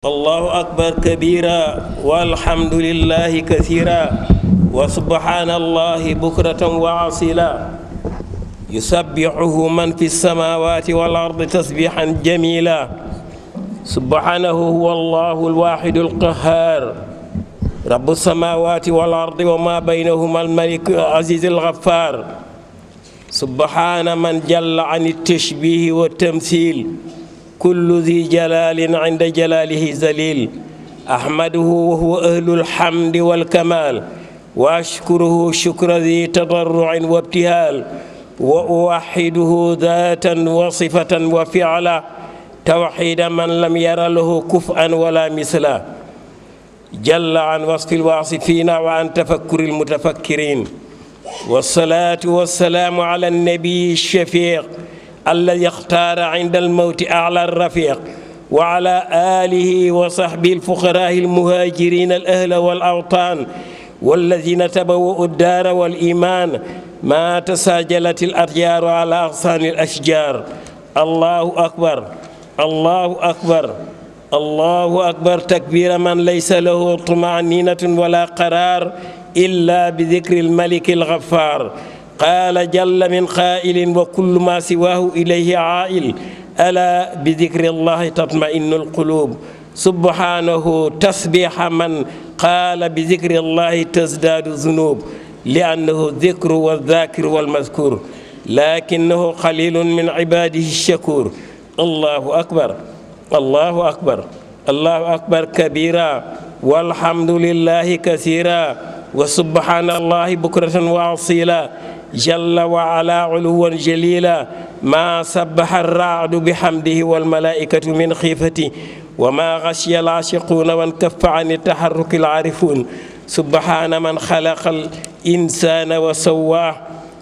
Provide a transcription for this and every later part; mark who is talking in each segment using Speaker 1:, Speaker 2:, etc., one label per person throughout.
Speaker 1: الله أكبر كبيرا والحمد لله كثيرا وسبحان الله بكرة وعصيلا يسبحه من في السماوات والأرض تسبيحا جميلا سبحانه هو الله الواحد القهار رب السماوات والأرض وما بينهما الملك العزيز الغفار سبحان من جل عن التشبيه والتمثيل كل ذي جلال عند جلاله ذليل أحمده وهو أهل الحمد والكمال وأشكره شكر ذي تضرع وابتهال وأوحده ذاتا وصفة وفعلا توحيد من لم ير له كفءا ولا مثلا جل عن وصف الواصفين وعن تفكر المتفكرين والصلاة والسلام على النبي الشفيق الذي اختار عند الموت أعلى الرفيق وعلى آله وصحبه الفقراء المهاجرين الأهل والأوطان والذين تبوؤوا الدار والإيمان ما تساجلت الأطيار على أغصان الأشجار الله أكبر الله أكبر الله أكبر تكبير من ليس له طمأنينة ولا قرار إلا بذكر الملك الغفار قال جل من قائل وكل ما سواه إليه عائل ألا بذكر الله تطمئن القلوب سبحانه تسبيح من قال بذكر الله تزداد الذنوب لأنه الذكر والذاكر والمذكور لكنه قليل من عباده الشكور الله أكبر الله أكبر الله أكبر كبيرا والحمد لله كثيرا وسبحان الله بكرة وأصيلا جل وعلا علوا جليلا ما سبح الرعد بحمده والملائكة من خيفته وما غشي العاشقون وانكف عن التحرك العارفون سبحان من خلق الإنسان وسواه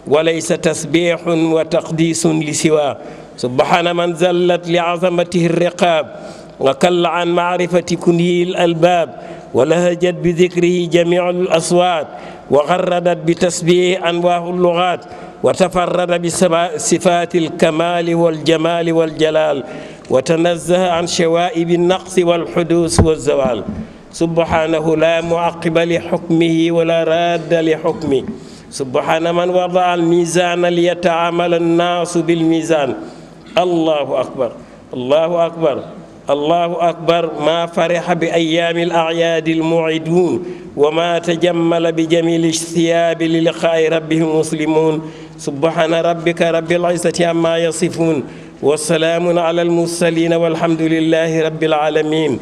Speaker 1: وليس تسبيح وتقديس لسواه سبحان من زلت لعظمته الرقاب وكل عن معرفة كنيه الألباب ولهجت بذكره جميع الأصوات وغردت بتسبيح أنواع اللغات وتفرد بصفات الكمال والجمال والجلال وتنزه عن شوائب النقص والحدوث والزوال سبحانه لا معقب لحكمه ولا راد لحكمه سبحان من وضع الميزان ليتعامل الناس بالميزان الله أكبر الله أكبر الله أكبر ما فرح بأيام الأعياد الموعدون وما تجمل بجميل الثياب للقاء ربهم مسلمون سبحان ربك رب العزة عما يصفون والسلام على المرسلين والحمد لله رب العالمين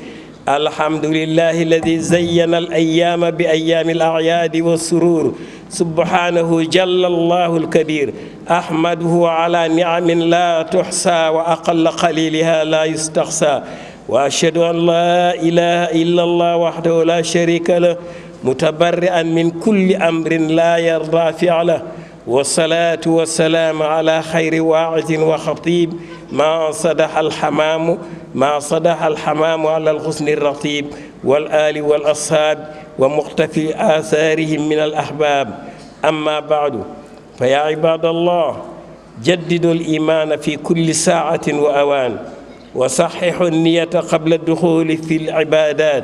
Speaker 1: الحمد لله الذي زين الأيام بأيام الأعياد والسرور سبحانه جل الله الكبير أحمده على نعم لا تحصى وأقل قليلها لا يستقصى وأشهد أن لا إله إلا الله وحده لا شريك له متبرئا من كل أمر لا يرضى فعله والصلاة والسلام على خير واعظ وخطيب ما صدح الحمام على الغصن الرطيب والآل والأصحاب ومقتفي آثارهم من الأحباب أما بعد فيا عباد الله جددوا الإيمان في كل ساعة وأوان وصححوا النية قبل الدخول في العبادات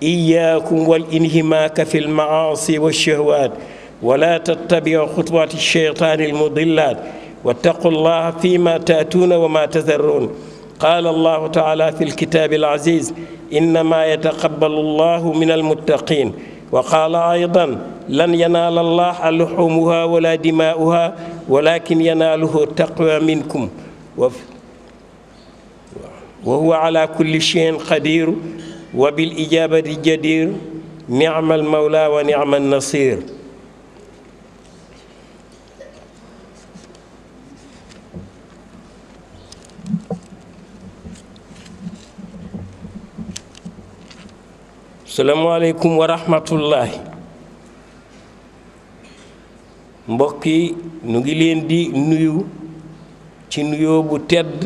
Speaker 1: إياكم والانهماك في المعاصي والشهوات ولا تتبعوا خطوات الشيطان المضلات واتقوا الله فيما تأتون وما تذرون قال الله تعالى في الكتاب العزيز إنما يتقبل الله من المتقين وقال أيضا لن ينال الله لحومها ولا دماؤها ولكن يناله التقوى منكم وهو على كل شيء قدير وبالإجابة جدير نعم المولى ونعم النصير salaamaaleykum wa rahmatullahi mbokk yi nu ngi leen di nuyu ci nuyoo bu tedd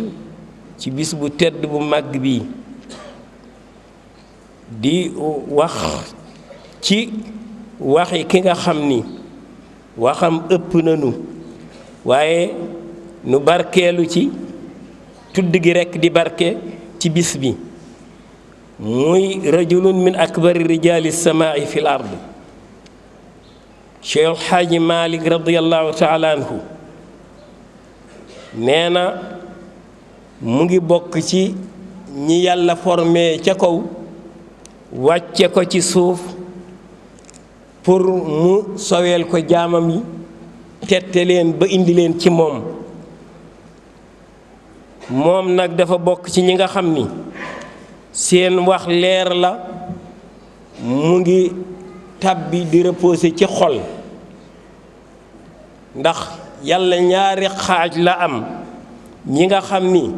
Speaker 1: ci bis bu tedd bu màgg bi di wax ci waxi ki nga xam ni waxam ëpp nanu waaye nu barkeelu ci tudd gi rekk di barke ci bis bi muy rajulun min akbari rijaali samaai fi l ard Cheikh Xaaji Malik radiallahu taala anhu nee na mu ngi bokk ci ñi yàlla formé ca kaw wàcce ko ci suuf pour mu soweel ko jaamam yi tette leen ba indi leen ci moom nag dafa bokk ci ñi nga xam ni seen wax leer la mu ngi tàbbi di reposer ci xol ndax yàlla ñaari xaaj la am ñi nga xam ni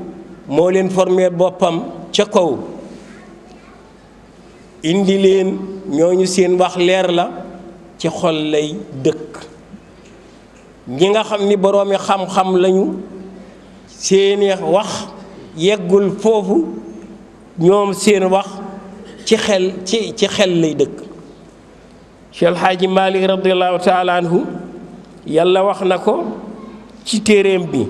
Speaker 1: moo leen formé boppam ca kaw indi leen ñooñu seen wax leer la ci xol lay dëkk ñi nga xam ni boroomi xam-xam lañu seeni wax yeggul foofu ñoom seen wax ci xel lay dëkk Cheikh El Hadji Malick radiallahu taala anhu yàlla wax na ko ci téeréem bi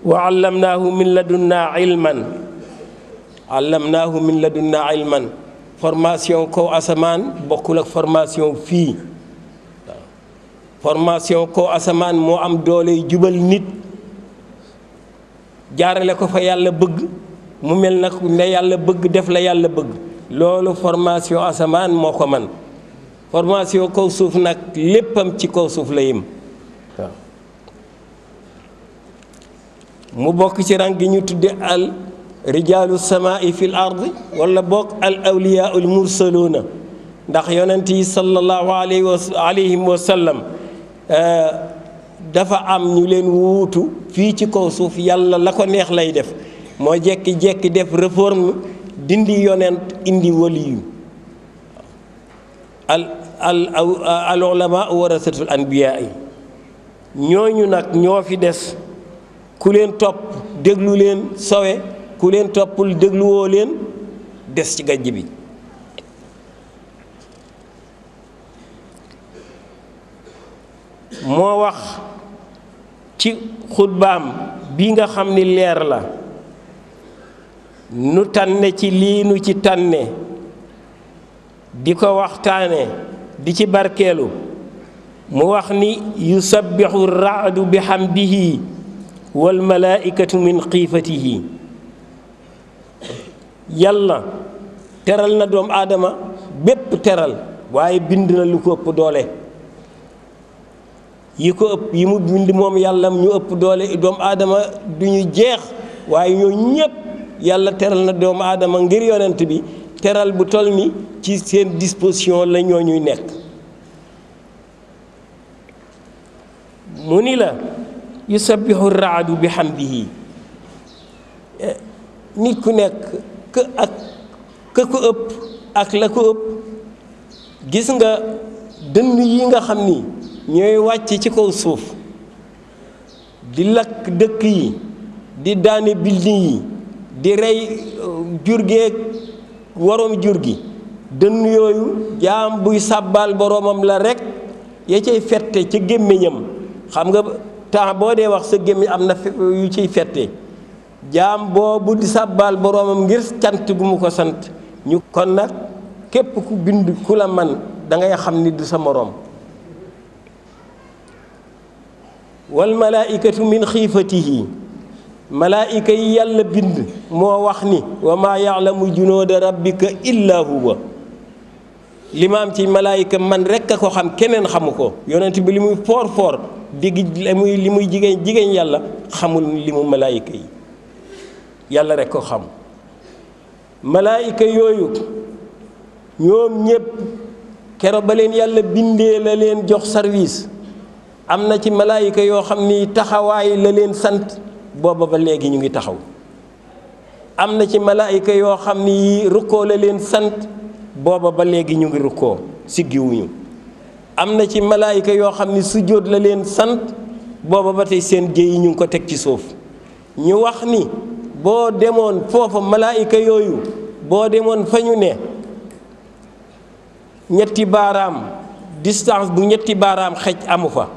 Speaker 1: wa allamnaahu min ladunna ilman formation kaw asamaan bokkul ak formation fii formation kaw asamaan moo am doole jubal nit jaarale ko fa yàlla bëgg mu mel nag ne yàlla bëgg def la yàlla bëgg loolu formation asamaan moo ko man formation kaw suuf nag léppam ci kaw suuf la yem waaw mu bokk ci rang gi ñu tudde al rijaalu samaai fil ardi wala bokk al awliyaul mursaluuna ndax yonent yi sallallahu alayhi wa sallam dafa am ñu leen wuutu fii ci kaw suuf yàlla la ko neex lay def moo jekki-jekki def réforme dindi yonent indi waliyu al ulama warasatul anbiyaa yi ñooñu nag ñoo fi des ku leen topp déglu leen sowe ku leen toppul dégluwoo leen des ci gàjj bi moo wax ci xutbaam bi nga xam ni leer la nu tànne ci lii nu ci tànne di ko waxtaane di ci barkeelu mu wax ni yusabbixu raadu bi hamdihi wal malaaikatu min xiifatihi yàlla teral na doomu aadama bépp teral waaye bind na lu ko ëpp doole yi mu bind moom yàlla ñu ëpp doole doomu aadama du ñu jeex waaye ñoo ñépp yàlla teral na doomu aadama ngir yonent bi teral bu toll ni ci seen disposition la ñoo ñuy nekk mu ni la yusabbihu raadu bi hamdihi nit ku nekk ka ko ëpp ak la ko ëpp gis nga dënn yi nga xam ni ñooy wàcc ci kaw suuf di lakk dëkk yi di daane building yi di rey jur geeg waroom jur gi dënn yooyu jaam buy sàbbaal boroomam la rekk ya cay fette ca gémmiñam xam nga temps boo dee wax sa gémmiñ am na yu ciy fette jaam boobu di sàbbaal boroomam ngir cant gu mu ko sant ñu kon nag képp ku bind ku la man da ngay xam ni du sa moroom wal malaaikatu min xiifatihi malaayika yi yàlla bind moo wax ni wa maa yaalamu junuuda rabbika illa huwa li ma am ci malaayika man rekk a ko xam keneen xamu ko yonent bi li muy foor digg li muy jigéen yàlla xamul li mu malaayika yi yàlla rekk ko xam malaayika yooyu ñoom ñépp kero ba leen yàlla bindee la leen jox service am na ci malaayika yoo xam ni taxawaay la leen sant booba ba léegi ñu ngi taxaw am na ci malaayika yoo xam ni rukkoo la leen sant booba ba léegi ñu ngi rukkoo siggiwuñu am na ci malaayika yoo xam ni sujjóot la leen sant booba ba tey seen jëy yi ñu ngi ko teg ci suuf ñu wax ni boo demoon foofa malaayika yooyu boo demoon fa ñu ne ñetti baaraam distance bu ñetti baaraam xej amu fa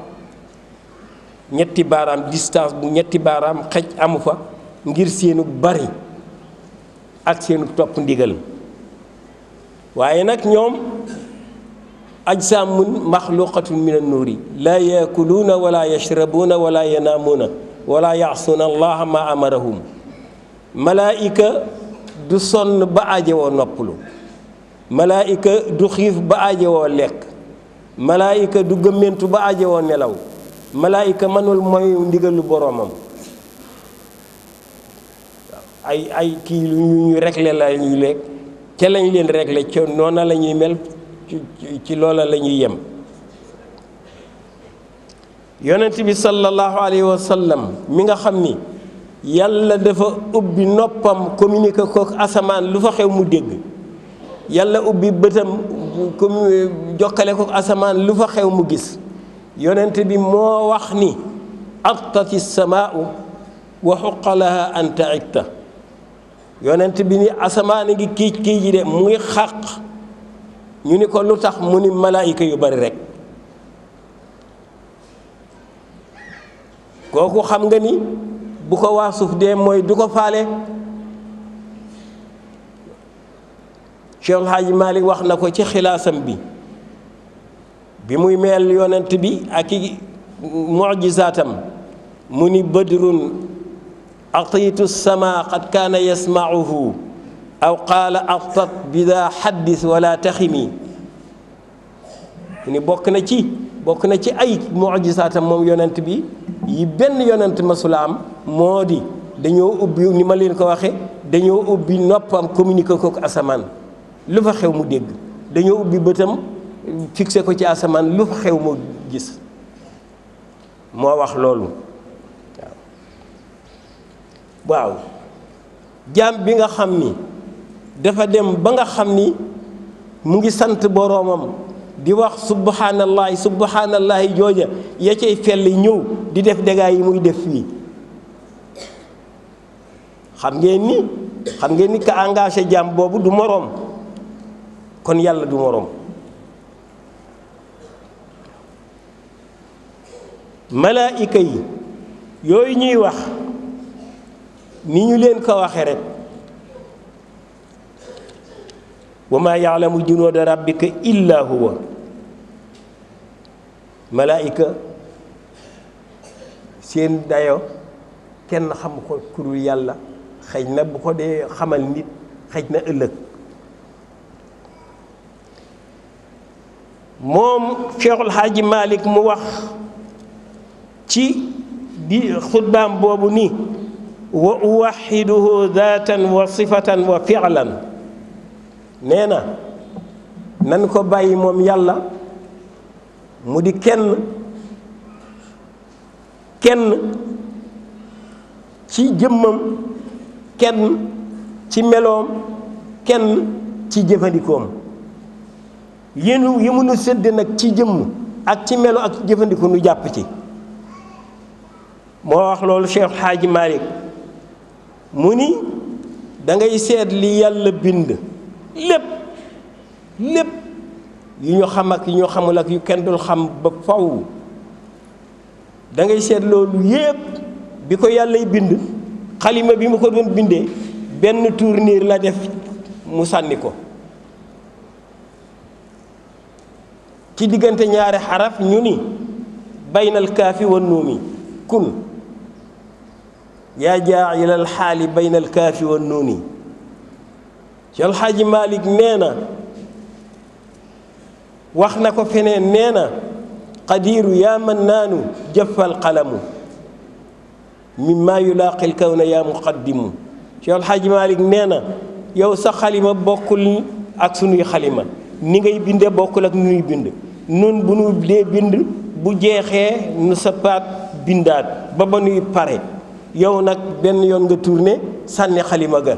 Speaker 1: ñetti baaraam distance bu ñetti baaraam xej amu fa ngir seenu bari ak seenu topp ndigal waaye nag ñoom ajsaamun maxluqatun min annuuri laa yaakuluuna wala yashrabuuna wala yanaamuuna wala yaasuuna allaha ma amarahum. malaayika du sonn ba aajowoo noppalu, malaayika du xiif ba aajowoo lekk, malaayika du gëmmentu ba aajowoo nelaw, malaayika mënul mooy ndigalu boroomam. ay kii lu ñu réglé la ñuy lekk ca lañ leen réglé ca noona la ñuy mel, ci loola la ñuy yem. yonent bi sallallahu alayhi wa sallam mi nga xam ni yàlla dafa ubbi noppam communiqué ko asamaan lu fa xew mu dégg, yàlla ubbi bëtam jokkale ko asamaan lu fa xew mu gis. yonent bi moo wax ni artati samaau wa xuqa laha an ta'itta. yonent bi ni asamaan ngi kiic ji de mu ngi xàq. ñu ni ko lu tax mu ni malaayika yu bari rekk. kooku xam nga ni bu ko waa suuf dee mooy du ko faale. Cheikh El Hadji Malick wax na ko ci xilaasam bi muy meel yonent bi ak i mujizaatam mu ni badrun atiitu sama qad kaana yasmauhu aw qaala atat bida xaddis wala taximi. mu ni bokk na ci ay mujizaatam moom yonent bi yi benn yonent masula am moo di dañoo ubbi ni ma leen ko waxe dañoo ubbi noppam communiqué ko asamaan lu fa xew mu dégg, dañoo ubbi bëtam fixé ko ci asamaan lu fa xew mu gis. moo wax loolu. waaw jaam bi nga xam ni dafa dem ba nga xam ni mu ngi sant boroomam di wax subhanallahi jooja ya cay fell ñëw di def dégâts yi muy def fii. xam ngeen ni ka engagé jaam boobu du moroom, kon yàlla du moroom. malaayika yi yooyu ñuy wax ni ñu leen ko waxe rek, wa maa yaalamu junuuda rabbika illa huwa. malaayika seen dayo kenn xam ko kurul yàlla, xëj na bu ko dee xamal nit xëj na ëllëg. moom Cheikhul Hadji Malick mu wax ci di xutbaam boobu ni wa uwaxiduhu daatan wa sifatan wa fi'lan. nee na nan ko bàyyi moom yàlla mu di kenn ci jëmmam, kenn ci meloom, kenn ci jëfandikoom. yéenu yi mënu sédd nag ci jëmm ak ci melo ak jëfandikoo nu jàpp ci. moo wax loolu Cheikh Hadji Malick mu ni da ngay seet li yàlla bind lépp yu ñu xam ak yu ñu xamul ak yu kenn dul xam ba faw. da ngay seet loolu yépp bi ko yàllay bind, xalima bi mu ko doon bindee benn tournure la def mu sànni ko ci diggante ñaari xaraf. ñu ni baynal kaafi wa nuumi kun yaa jaa'ilal xaali baynal kaafi wa nuuni. Cheikh El Hadji Malick nee na wax na ko feneen, nee na qadiiru yaa mannaanu jëffal qalamu mimmaa yulaaqil kawna yaa muqaddimu. Cheikh El Hadji Malick nee na yow sa xalima bokkul ak sunuy xalima, ni ngay binde bokkul ak nuy bind. nun bu nu dee bind bu jeexee nu sappaat bindaat ba nuy pare. yow nag benn yoon nga tourné sànni xalima ga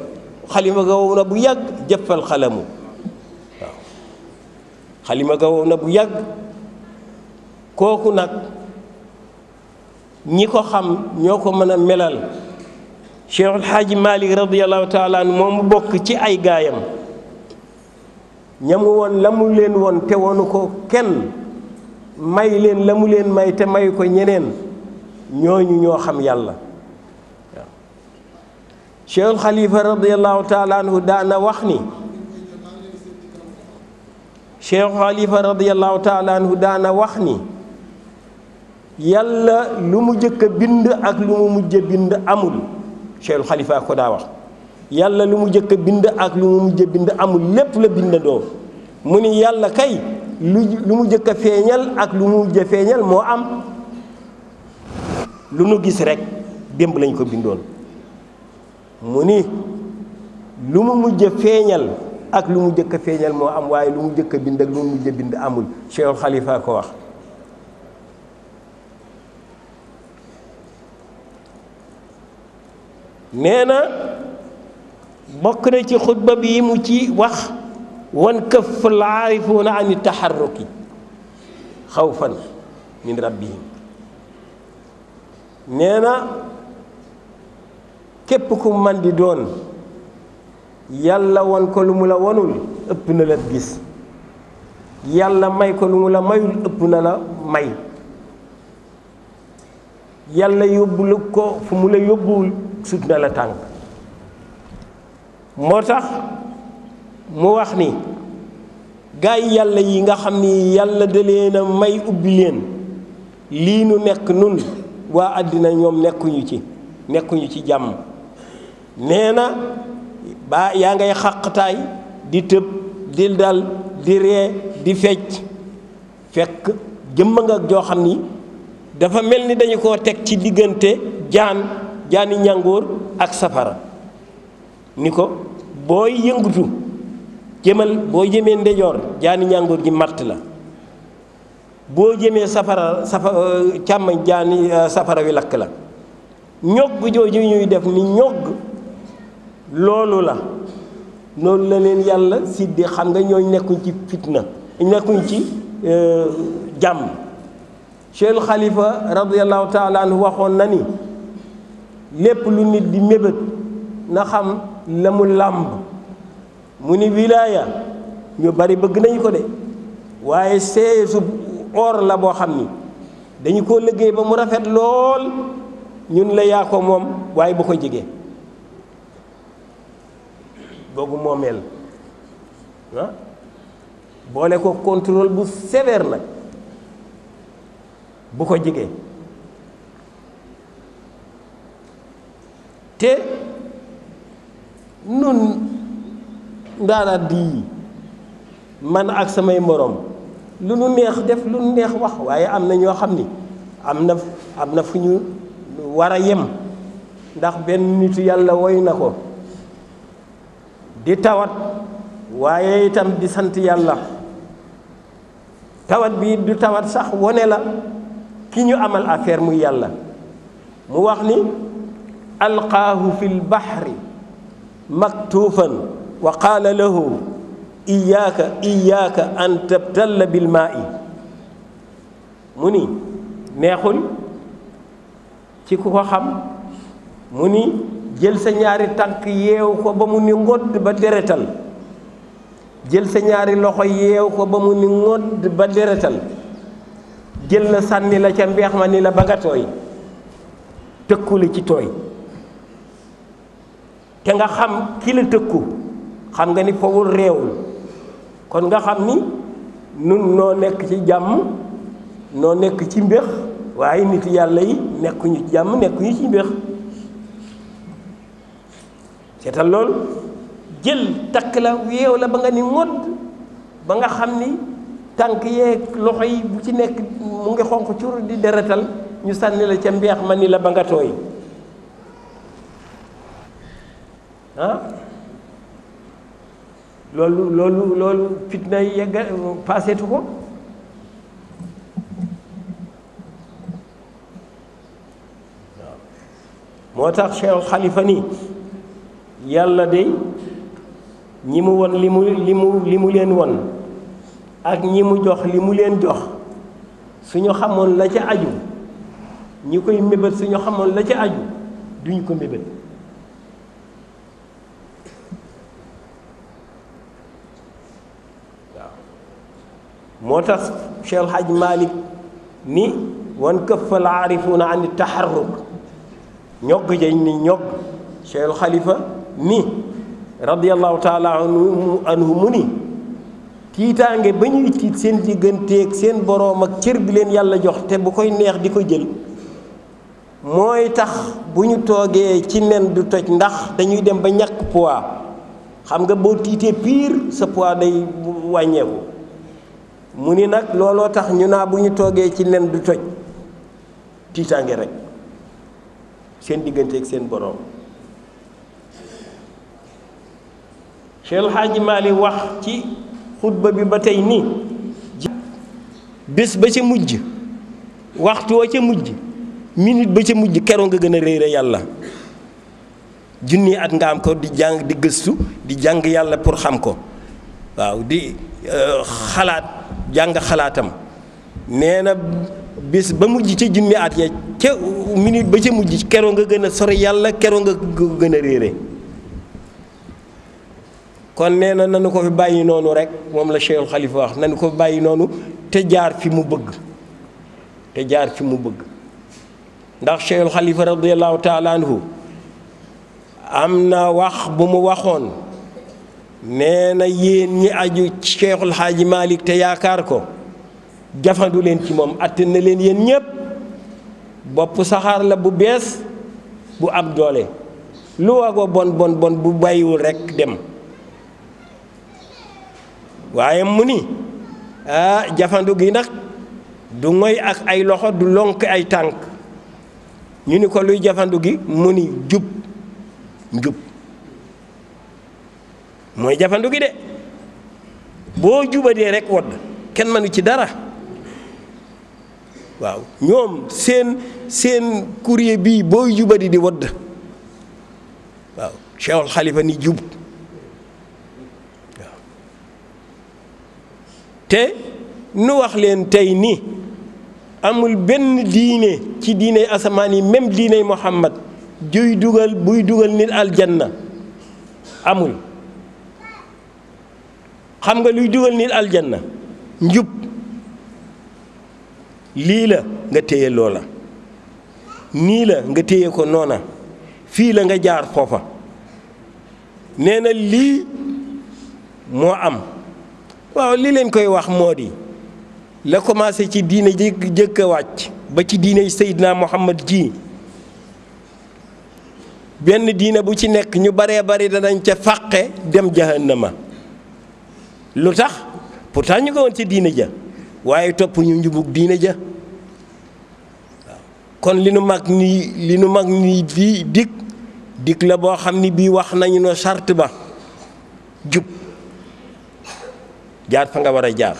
Speaker 1: wow na bu yàgg jëffal xalamu. waaw xalima ga wow na bu yàgg. kooku nag ñi ko xam ñoo ko mën a melal. Cheikhul Hadji Malick radiyallahu taala anhu moom mu bokk ci ay gaayam, ñamu woon la mu leen woon te wonu ko kenn, may leen la mu leen may te may ko ñeneen, ñooñu ñoo xam yàlla. waaw Cheikhul Khalifa radiyallahu taala anhu daana wax ni Cheikh Khalifa radiyallahu taala anhu daana wax ni yàlla lu mu jëkk a bind ak lu mu mujj a bind amul. Cheikh Khalifa ko daa wax yàlla lu mu jëkk a bind ak lu mu mujj a bind amul, lépp la bindandoo. mu ni yàlla kay lu mu jëkk a feeñal ak lu mu mujj a feeñal moo am. lu nu gis rek démb lañ ko bindoon. mu ni lu mu mujj a feeñal ak lu mu jëkk a feeñal moo am, waaye lu mu jëkk a bind ak lu mu mujj a bind amul. Cheikh Khalifa ko wax. nee na bokk na ci xutba bi mu ci wax wan këf al aarifuuna an taxarruki xawfan min rabbihim. nee na képp ku man di doon yàlla won ko lu mu la wonul ëpp na la gis, yàlla may ko lu mu la mayul ëpp na la may, yàlla yóbbulu ko fu mu la yóbbuwul sut na la tànk. moo tax mu wax ni gaa yi yàlla yi nga xam ni yàlla da leen a may ubbi leen lii nu nekk nun waa àddina ñoom nekkuñu ci jàmm. nee na ba yaa ngay xàqtaay di tëb di dal di ree di fecc fekk jëmm nga joo xam ni dafa mel ni dañu koo teg ci diggante jaani ñàngoor ak safara ni ko booy yëngutu boo jëmee ndejoor jaani ñàngoor gi matt la, boo jëmee càmmañ jaani safara wi lakk la. ñogg jooju ñuy def ni ñogg loolu la leen yàlla siddi. xam nga ñooñ nekkuñ ci fitna, nekkuñ ci jàmm. Cheikh Khalifa radiyallahu taala anhu waxoon na ni lépp lu nit di mébét na xam la mu làmb. mu ni wilaaya ñu bari bëgg nañu ko de, waaye seesu or la boo xam ni dañu ko liggéey ba mu rafet lool, ñun la yaa ko moom waaye bu ko jege boogu moomeel boole ko contrôle bu sévère nag, bu ko jege. te nun ndaanaat di man ak samay moroom lu nu neex def lu nu neex wax, waaye am na ñoo xam ni am na fu ñu war a yem. ndax benn nitu yàlla woy na ko di tawat waaye itam di sant yàlla. tawat bi du tawat sax wone la ki ñu amal affaire muy yàlla. mu wax ni alqaahu fi lbaxri maktuufan wa qaala lahu iyaaka an tabtalla bilmaa'i. mu ni neexul ci ku ko xam. mu ni jël sa ñaari tànk yeew ko ba mu ni ngodd ba deretal, jël sa ñaari loxo yeew ko ba mu ni ngodd ba deretal, jël la sànni la ca mbeex ma ni la ba nga tooy, tëkku li ci tooy. te nga xam ki la tëkku xam nga ni fowul réewul, kon nga xam ni nun noo nekk ci jàmm, noo nekk ci mbéex, waaye nit yàlla yi nekkuñu ci jàmm, nekkuñu ci mbéex. seetal loolu jël takk la yeew la ba nga ni ngodd ba nga xam ni tànk yeeg loxo yi bu ci nekk mu ngi xonq cur di deretal, ñu sànni la ca mbeex ma ni la ba nga tooy. loolu fitna yegga paaseetu ko. moo tax Cheikh Khalifa ni yàlla de ñi mu won li mu leen won ak ñi mu jox li mu leen jox, suñu xamoon la ca aju, ñi koy mébét suñu xamoon la ca aju duñ ko mébét. waaw moo tax Cheikh El Hadj Malick ni wan këffal aarifuuna an taxarruk ñogg jañ ni ñogg. Cheikh Khalifa ni radiyallahu taala anhu mu ni tiitaange ba ñuy tiit seen digganteeg seen boroom ak cër bi leen yàlla jox te bu koy neex di ko jël mooy tax bu ñu toogee ci nen du toj ndax dañuy dem ba ñàkk poids xam nga boo tiitee pire sa poids day wàññeeku mu ni nag looloo tax ñu naa bu ñu toogee ci nen du toj tiitaange rek seen digganteeg seen boroom. Cheikh El Hadji Malick wax ci xutba bi ba tey nii bés ba ca mujj waxtu wa ca mujj minute ba ca mujj keroog nga gën a réere yàlla junni at nga am ko di jàng di gëstu di jàng yàlla pour xam ko waaw di xalaat jàng xalaatam nee na bés ba mujj ca junni at ya ca minute ba ca mujj keroog nga gën a sori yàlla keroog nga gën a réere kon nee na nanu ko fi bàyyi noonu rek moom la Cheikhul Khalifa wax nanu ko fi bàyyi noonu te jaar fi mu bëgg te jaar fi mu bëgg ndax Cheikhul Khalifa radiyallahu taala anhu am na wax bu mu waxoon nee na yéen ñi aju Cheikhul Hadji Malick te yaakaar ko jafandu leen ci moom atte na leen yéen ñépp bopp saxaar la bu bees bu am doole lu wagoo bon bon bon bu bàyyiwul rekk dem waaye mu ni jafandu gi nag du ngoy ak ay loxo du lonk ay tànk ñu ni ko luy jafandu gi mu ni jub njub mooy jafandu gi de boo jubadee rekk wodd kenn mënu ci dara waaw ñoom seen courrier bii booy jubadi di wodd waaw Cheikhul Khalifa ni jub waaw te nu wax leen tey ni amul benn diine ci diine asamaan yi même diine Muhammad buy dugal nit aljanna amul xam nga luy dugal nit aljanna njub lii la nga téye loola nii la nga téye ko noona fii la nga jaar foofa nee na lii moo am waaw li leen koy wax moo di la commencé ci diine jëkk a wàcc ba ci diine Seydina Muhammad ji benn diine bu ci nekk ñu baree bari danañ ca fàqe dem jahannama lu tax pourtant ñu ko woon ci diine ja waaye topp ñu njubug diine ja waaw kon li nu mag nii bii dig la boo xam ni bii wax nañu no charte ba jub jaar fa nga war a jaar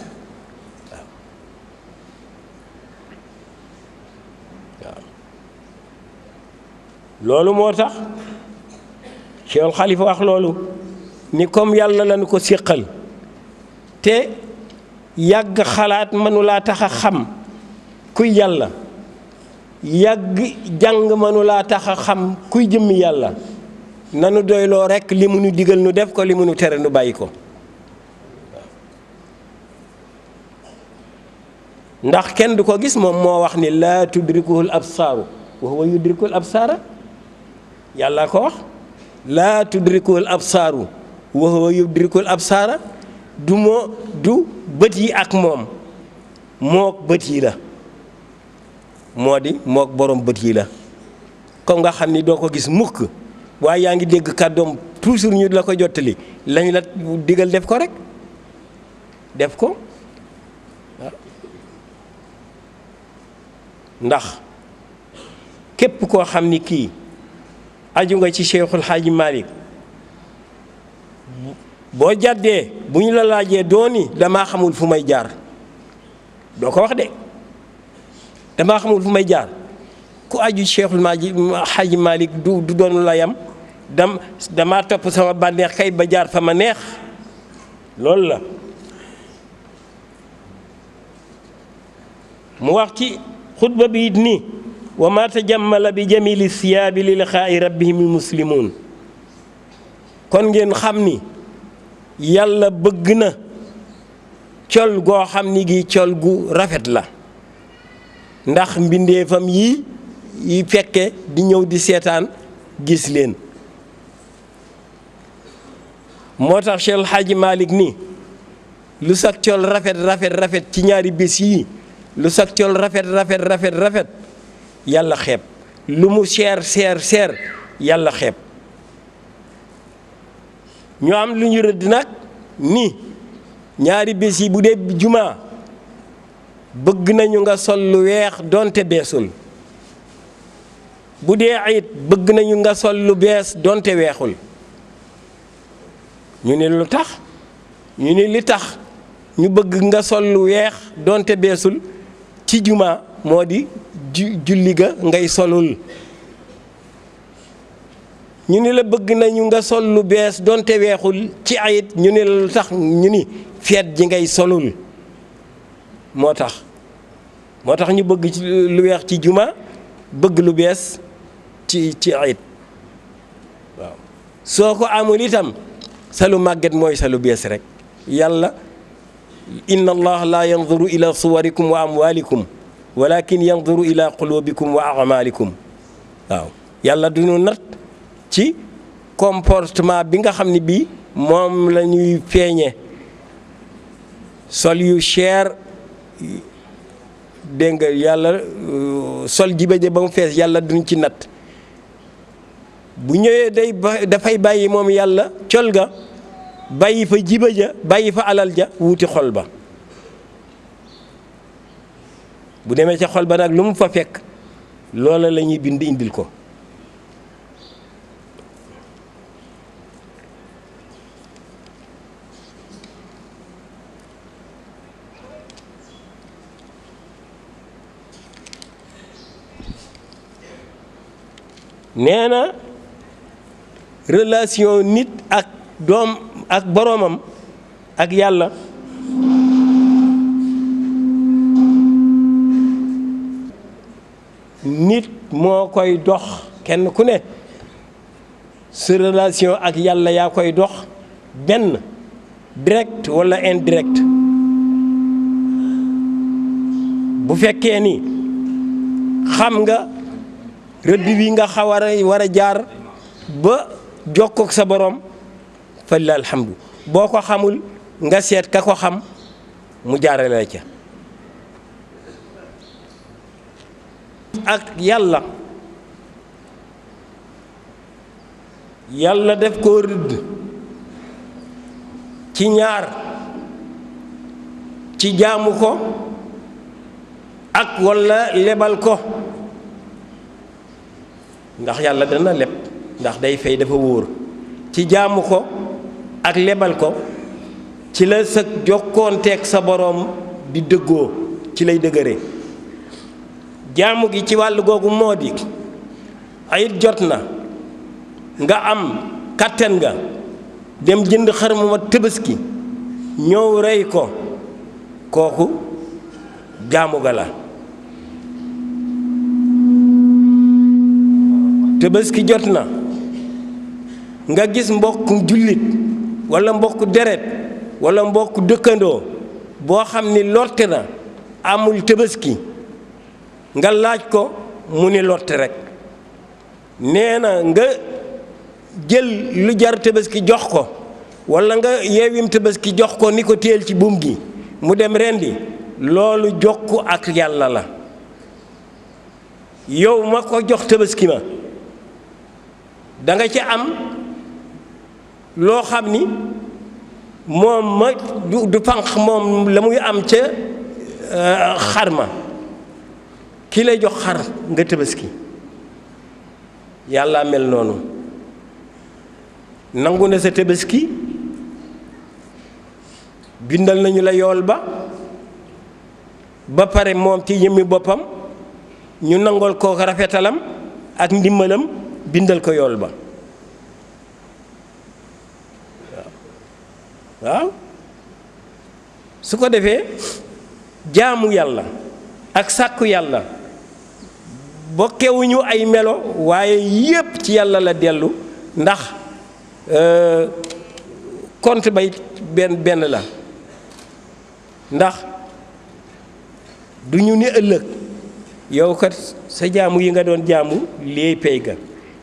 Speaker 1: waaw loolu moo tax Cheikhul Khalifa wax loolu ni comme yàlla lañu ko séqal te yàgg xalaat mënulaa tax a xam kuy yàlla yàgg jàng mënulaa tax a xam kuy jëmmi yàlla nanu doyloo rekk li mu nu digal nu def ko li mu nu tere nu bàyyi ko ndax kenn du ko gis moom moo wax ni laa tudrikuhul absaaru wa huwa yudrikul absaara yàlla ko wax laa tudrikuhul absaaru wa huwa yudrikul absaara du bët yi ak moom mook bët yi la moo di mook borom bët yi la comme nga xam ni doo ko gis mukk waaye yaa ngi dégg kàddoom toujours ñu la ko jottali lañ la digal def ko rek def ko ndax képp koo xam ni kii aju nga ci Cheikhul Hadji Malick boo jàddee bu ñu la laajee dooni damaa xamul fu may jaar doo ko wax de damaa xamul fu may jaar ku aju Cheikhul Hadji Malick du doon la yam damaa topp sama bànneex kay ba jaar fa ma neex loolu la mu wax ci xutba bi it nii wa ma tajammala bi jamili siyaabi li liqaa'i rabbihimul muslimuun kon ngeen xam ni yàlla bëgg na col goo xam ni gi col gu rafet la ndax mbindeefam yi fekke di ñëw di seetaan gis leen moo tax Cheikh El Hadji Malick ni lu sag col rafet rafet rafet ci ñaari bés yii lu sag col rafet rafet rafet rafet yàlla xeeb lu mu seer seer seer yàlla xeeb ñu am lu ñu rëdd nag ni ñaari bés yi bu dee jumaa bëgg nañu nga sol lu weex donte beesul bu dee ayit bëgg nañu nga sol lu bees donte weexul ñu ne lu tax ñu ne li tax ñu bëgg nga sol lu weex donte beesul ci jumaa moo di julli ga ngay solul ñu ni la bëgg nañu nga sol lu bees donte weexul ci ayit ñu ne la lu tax ñu ni feet ji ngay solul moo tax ñu bëgg ci lu weex ci juma bëgg lu bees ci ayit waaw soo ko amul itam sa lu màgget mooy sa lu bees rek yàlla inna allah la yanzuru ila suwarikum wa amwalikum walakin yanzuru ila qulubikum wa a'malikum waaw yàlla du ñu nat ci comportement bi nga xam ne bii moom la ñuy feeñe sol yu cher dégg nga yàlla sol jibaje ba mu fees yàlla duñ ci natt bu ñëwee dafay bàyyi moom yàlla col ga bàyyi fa jibaja bàyyi fa alal ja wuti xol ba bu demee ca xol ba nag lu mu fa fekk loola la ñuy bind indil ko nee na relation nit ak doom ak boroomam ak yàlla nit moo koy dox kenn ku ne sa relation ak yàlla yaa koy dox benn direct walla indirect bu fekkee ni xam nga rëdd wi nga war a jaar ba jokkook sa borom fa lillahi alhamdu boo ko xamul nga seet ka ko xam mu jaarale la ca ak yàlla def koo rëdd ci ñaar ci jaamu ko ak walla lebal ko ndax yàlla dana leb ndax day fay dafa wóor ci jaamu ko ak lebal ko ci la sa jokkoonteeg sa boroom di dëggoo ci lay dëgëree jaamu gi ci wàll googu moo di ayit jot na nga am kàttan nga dem jënd xar mu mat Tabaski ñëw rey ko kooku jaamu ga la Tabaski jot na nga gis mbokk jullit walla mbokk deret walla mbokk dëkkandoo boo xam ni lott na amul Tabaski nga laaj ko mu ni lott rekk nee na nga jël lu jar Tabaski jox ko walla nga yeewim Tabaski jox ko ni ko téel ci buum gi mu dem rendi loolu jokku ak yàlla la yow ma ko jox Tabaski ma danga ci am loo xam ni moom ma du fanq moom la muy am ca xar ma ki lay jox xar nga Tabaski yàlla mel noonu nangu na sa Tabaski bindal nañu la yool ba pare moom ci yëmmi boppam ñu nangol ko rafetalam ak ndimbalam bindal ko yool ba waaw su ko defee jaamu yàlla ak sàkku yàlla bokkewuñu ay melo waaye yépp ci yàlla la dellu ndax compte bay benn la ndax du ñu ni ëllëg yow kat sa jaamu yi nga doon jaamu léey pay ga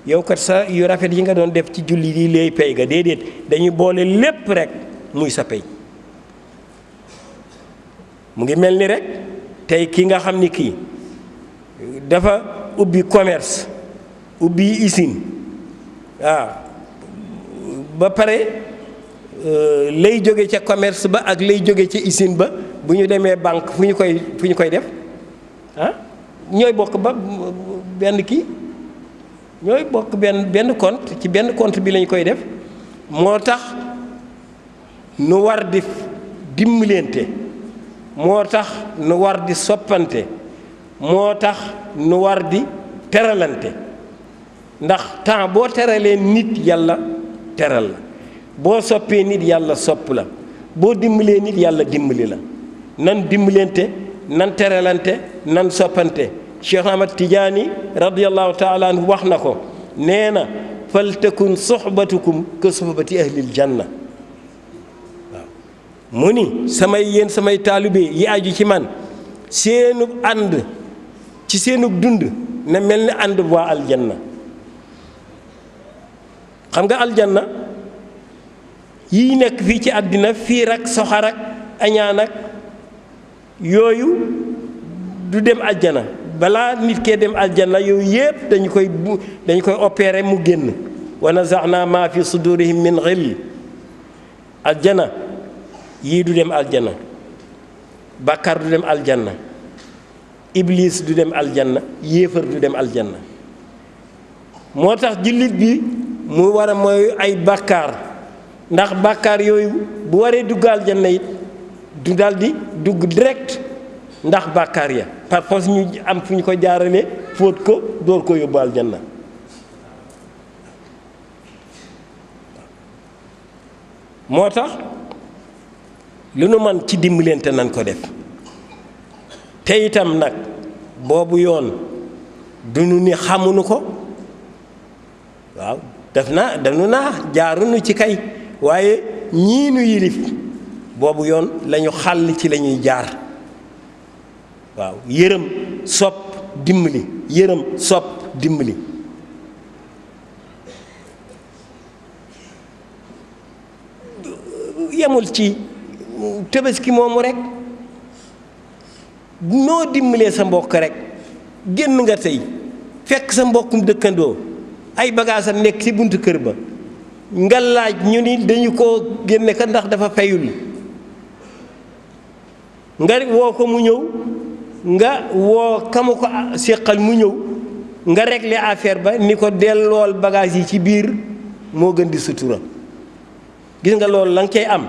Speaker 1: yow kat sa yu rafet yi nga doon def ci julli yi léey pay ga déedéet dañuy boole lépp rekk muy sa pay mu ngi mel ni rek tey ki nga xam ni kii dafa ubbi commerce ubbi usine waaw ba pare lay jóge ca commerce ba ak lay jóge ca usine ba bu ñu demee banque fu ñu koy def ñooy bokk ba benn kii ñooy bokk benn compte ci benn compte bi lañ koy def moo tax nu war di dimbalante moo tax nu war di soppante moo tax nu war di teralante ndax temps boo teralee nit yàlla teral la boo soppee nit yàlla sopp la boo dimbalee nit yàlla dimbali la nan dimbalante nan teralante nan soppante Cheikh Ahmad Tidiane radiyallahu taala anhu wax na ko nee na fal takun soxbatukum ka soxbati ahlil janna waaw mu ni samay taalibe yi aju ci man seenub ànd ci seenub dund na mel ni ànd waa aljanna xam nga aljanna yii nekk fii ci àddina fiir ak soxar ak añaan ak yooyu du dem aljana balaa nit kee dem aljanna yooyu yëpp dañu koy opéré mu génn wa nazaxna ma fi sudurihim min xill aljana yii du dem aljana bàkkaar du dem aljanna iblis du dem aljanna yéefar du dem aljanna moo tax jullit bi mu war a mooy ay bàkkaar ndax bàkkaar yooyu bu waree dugg aljanna it du daldi dugg direct ndax bàkkaar ya par force ñu am fu ñu ko jaarale fóot ko door ko yóbbu aljanna moo tax lu nu man ci dimbalante nan ko def te itam nag boobu yoon dunu ni xamuñu ko waaw danu naa jaarunu ci kay waaye ñii nu yilif boobu yoon lañu xàll ci lañuy jaar waaw yërëm sopp dimbali yërëm sopp dimbali yemul ci Tabaski moomu rek noo dimbalee sa mbokk rek génn nga tey fekk sa mbokkum dëkkandoo ay bagaasam nekk ci buntu kër ba nga laaj ñu ni dañu ko génne ka ndax dafa fayul nga woo ko mu ñëw nga woo kamu ko séqal mu ñëw nga régler affaire ba ni ko dellool bagage yi ci biir moo gën di sutura gis nga loolu la nga cay am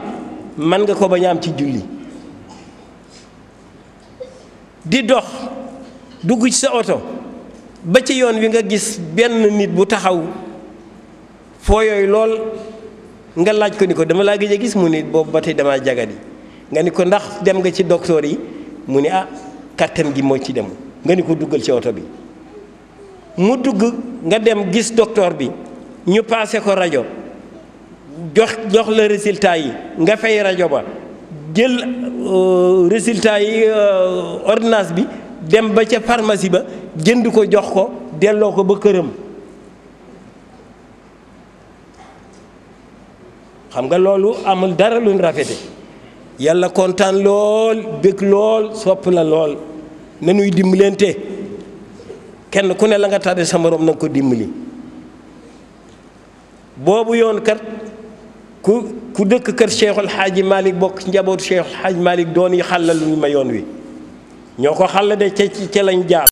Speaker 1: man nga ko bañ a am ci julli di dox dugg ci sa oto ba ci yoon wi nga gis benn nit bu taxaw foo yooyu lool nga laaj ko ni ko dama laa gëj a gis mu ni boobu ba tey dama jagadi nga ni ko ndax dem nga ci docteur yi mu ni kattan gi moo ci dem nga ni ko duggal ci oto bi mu dugg nga dem gis docteur bi ñu paase ko rajo jox la résultat yi nga fay rajo ba jël résultat yi ordonnance bi dem ba ca pharmacie ba jënd ko jox ko delloo ko ba këram xam nga loolu amul dara luñ rafete yàlla kontaan lool bëgg lool sopp la lool nanuy dimbalante kenn ku ne la nga tàdde sa morom na nga ko dimbali boobu yoon kat ku dëkk kër Cheikhul Xaaji Malick bokk njabootu Cheikhul Xaaji Malick doon yi xàllal lu ma yoon wi ñoo ko xàll de ca lañ jaar